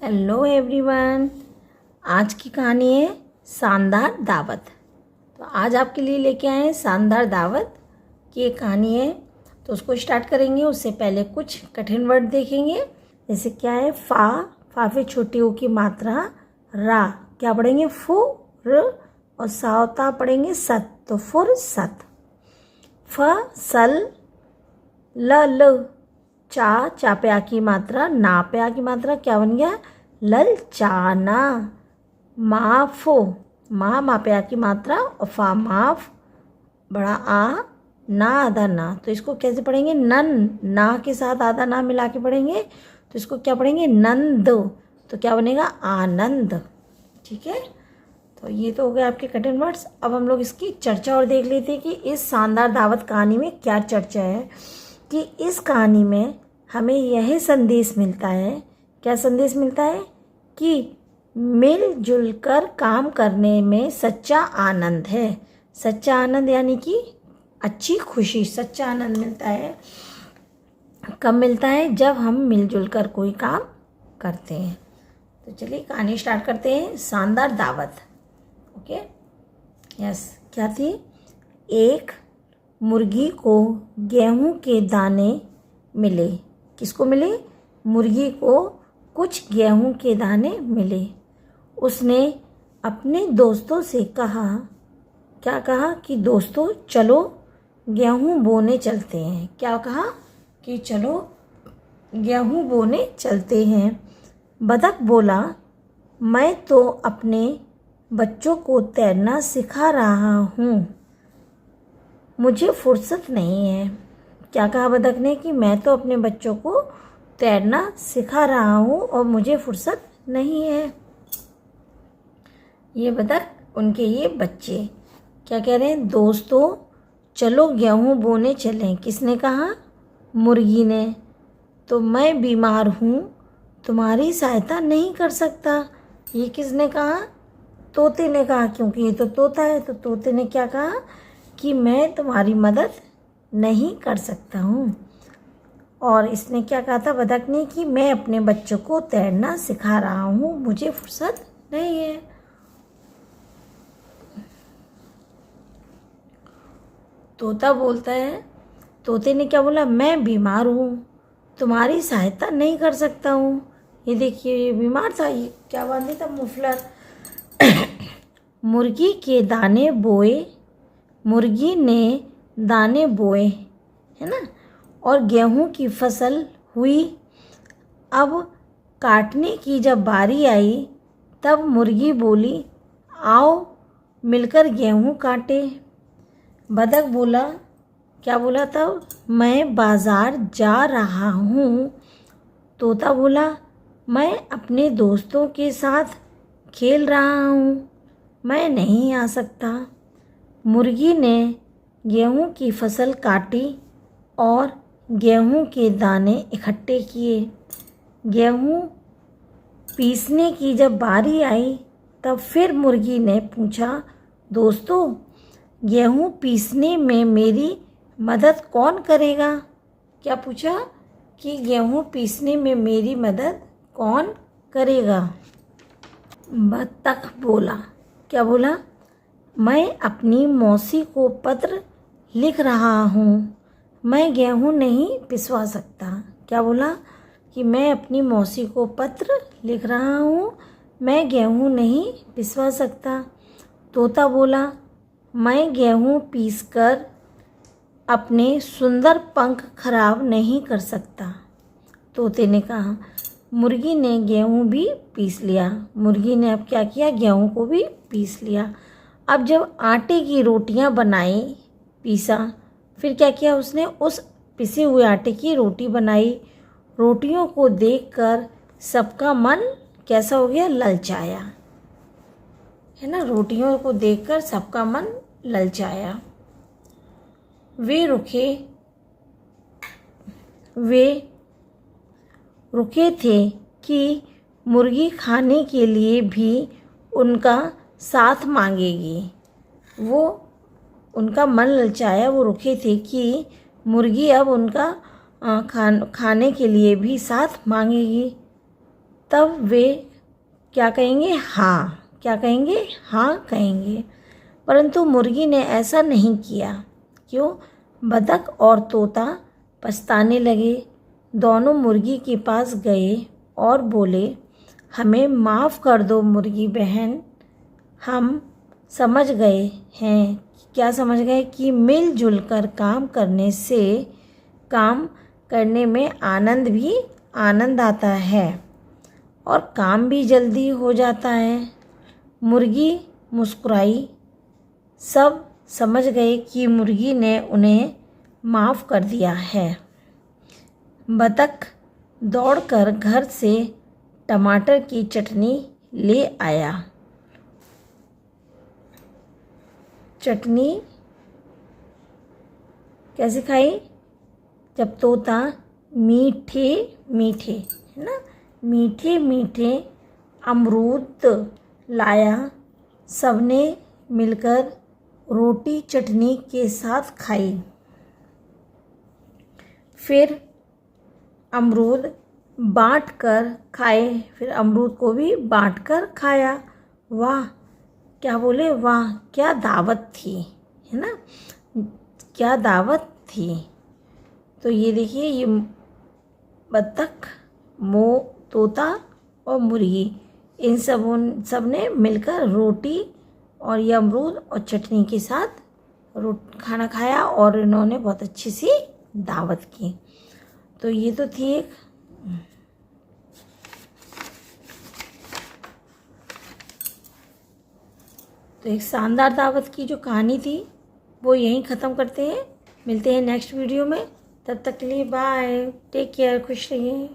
Hello everyone. आज की कहानी है शानदार दावत। तो आज आपके लिए लेके आए हैं शानदार दावत की एक कहानी है। तो उसको स्टार्ट करेंगे उससे पहले कुछ कठिन वर्ड देखेंगे। जैसे क्या है, फा फिर छोटी ओ की मात्रा, रा क्या पढ़ेंगे, फु र, और सावता पढ़ेंगे सत, तो फुरसत। फसल, ल चा पे आ की मात्रा, ना पे आ की मात्रा क्या बन गया, ललचाना। माफ, मा पे आ की मात्रा और फा माफ, बड़ा आ, ना आधा ना, तो इसको कैसे पढ़ेंगे, नन, ना के साथ आधा ना मिला के पढ़ेंगे तो इसको क्या पढ़ेंगे, नंद, तो क्या बनेगा, आनंद। ठीक है, तो ये तो हो गए आपके कठिन वर्ड्स। अब हम लोग इसकी चर्चा और देख लेते हैं कि इस शानदार दावत कहानी में क्या चर्चा है। कि इस कहानी में हमें यह संदेश मिलता है, क्या संदेश मिलता है, कि मिलजुल कर काम करने में सच्चा आनंद है। सच्चा आनंद यानी कि अच्छी खुशी, सच्चा आनंद मिलता है। कब मिलता है, जब हम मिलजुल कर कोई काम करते हैं। तो चलिए कहानी स्टार्ट करते हैं। शानदार दावत। ओके, यस, क्या थी, एक मुर्गी को गेहूं के दाने मिले। किसको मिले, मुर्गी को कुछ गेहूं के दाने मिले। उसने अपने दोस्तों से कहा, क्या कहा, कि दोस्तों चलो गेहूं बोने चलते हैं। क्या कहा, कि चलो गेहूं बोने चलते हैं। बतख बोला, मैं तो अपने बच्चों को तैरना सिखा रहा हूँ, मुझे फुर्सत नहीं है। क्या कहा बतख ने, कि मैं तो अपने बच्चों को तैरना सिखा रहा हूँ और मुझे फुर्सत नहीं है। ये बतख, उनके ये बच्चे क्या कह रहे हैं, दोस्तों चलो गेहूं बोने चलें। किसने कहा, मुर्गी ने। तो मैं बीमार हूँ, तुम्हारी सहायता नहीं कर सकता। ये किसने कहा, तोते ने कहा, क्योंकि ये तो तोता है। तो तोते ने क्या कहा, कि मैं तुम्हारी मदद नहीं कर सकता हूँ। और इसने क्या कहा था बतख ने, कि मैं अपने बच्चों को तैरना सिखा रहा हूँ, मुझे फुर्सत नहीं है। तोता बोलता है, तोते ने क्या बोला, मैं बीमार हूँ, तुम्हारी सहायता नहीं कर सकता हूँ। ये देखिए, ये बीमार था, ये क्या बांधे था, मुफलर। मुर्गी के दाने बोए, मुर्गी ने दाने बोए, है ना, और गेहूं की फसल हुई। अब काटने की जब बारी आई, तब मुर्गी बोली, आओ मिलकर गेहूं काटे। बतख बोला, क्या बोला तब, मैं बाज़ार जा रहा हूँ। तोता बोला, मैं अपने दोस्तों के साथ खेल रहा हूँ, मैं नहीं आ सकता। मुर्गी ने गेहूं की फसल काटी और गेहूं के दाने इकट्ठे किए। गेहूं पीसने की जब बारी आई, तब फिर मुर्गी ने पूछा, दोस्तों गेहूं पीसने में मेरी मदद कौन करेगा। क्या पूछा, कि गेहूं पीसने में मेरी मदद कौन करेगा। बतख बोला, क्या बोला, मैं अपनी मौसी को पत्र लिख रहा हूँ, मैं गेहूँ नहीं पिसवा सकता। क्या बोला, कि मैं अपनी मौसी को पत्र लिख रहा हूँ, मैं गेहूँ नहीं पिसवा सकता। तोता बोला, मैं गेहूँ पीसकर अपने सुंदर पंख खराब नहीं कर सकता। तोते ने कहा। मुर्गी ने गेहूँ भी पीस लिया। मुर्गी ने अब क्या किया, गेहूँ को भी पीस लिया। अब जब आटे की रोटियां बनाई, पीसा, फिर क्या किया उसने, उस पिसे हुए आटे की रोटी बनाई। रोटियों को देखकर सबका मन कैसा हो गया, ललचाया, है ना, रोटियों को देखकर सबका मन ललचाया। वे रुके थे कि मुर्गी खाने के लिए भी उनका साथ मांगेगी। वो उनका मन ललचाया, वो रुके थे कि मुर्गी अब उनका खाने के लिए भी साथ मांगेगी। तब वे क्या कहेंगे? हाँ। क्या कहेंगे? हाँ कहेंगे। परंतु मुर्गी ने ऐसा नहीं किया। क्यों? बतख और तोता पछताने लगे। दोनों मुर्गी के पास गए और बोले, हमें माफ़ कर दो मुर्गी बहन, हम समझ गए हैं। क्या समझ गए? कि मिलजुल कर काम करने से काम करने में आनंद आता है और काम भी जल्दी हो जाता है। मुर्गी मुस्कुराई। सब समझ गए कि मुर्गी ने उन्हें माफ़ कर दिया है। बतख दौड़कर घर से टमाटर की चटनी ले आया। चटनी कैसे खाई? जब तोता मीठे मीठे, है ना, मीठे मीठे अमरूद लाया। सबने मिलकर रोटी चटनी के साथ खाई। फिर अमरूद बांट कर खाए। फिर अमरूद को भी बांट कर खाया। वाह! क्या बोले? वाह क्या दावत थी, है ना, क्या दावत थी। तो ये देखिए, ये बतख, तोता और मुर्गी, इन सब ने मिलकर रोटी और ये अमरूद और चटनी के साथ खाना खाया और इन्होंने बहुत अच्छी सी दावत की। तो ये तो थी एक शानदार दावत की जो कहानी थी, वो यहीं ख़त्म करते हैं। मिलते हैं नेक्स्ट वीडियो में। तब तक के लिए बाय, टेक केयर, खुश रहिए।